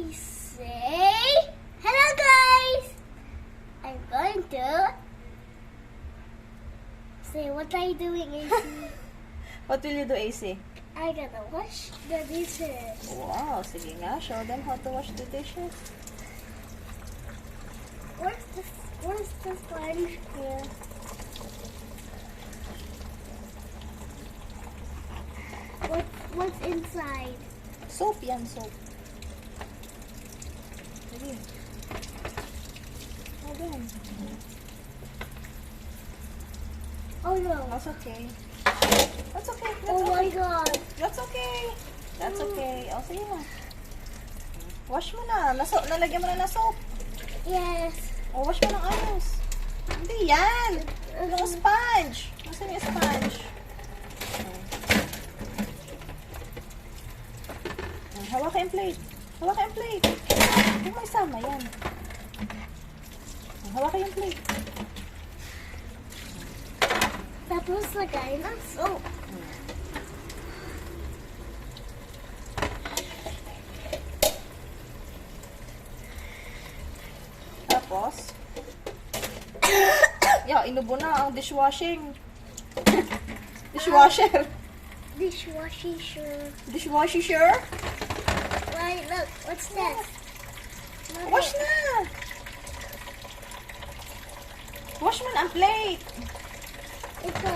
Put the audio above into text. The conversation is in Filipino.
Please say hello, guys. I'm going to say what are you doing, AC? What will you do, AC? I gotta wash the dishes. Wow, sige nga. Show them how to wash the dishes. Where's the sponge here? What's inside? Soap yan, soap. Sige. Hold on. Oh no. That's okay. That's okay. That's Oh my okay. god. That's okay. That's okay. O, sige na. Wash mo na. Nalagyan mo na na soap. Yes. O, wash mo ng ayos. Hindi yan. Yung sponge. Nasaan yung sponge? Hawakan yung plate. Hawakan yung plate. Huwag mo isama yan. Hawakan yung plate. Tapos lagay ng soap. Tapos, inubo na ang dishwashing. Dishwasher. Dishwasher. Dishwasher? Wait, look. What's this? Wash na. Wash mo na ang plate. Ito.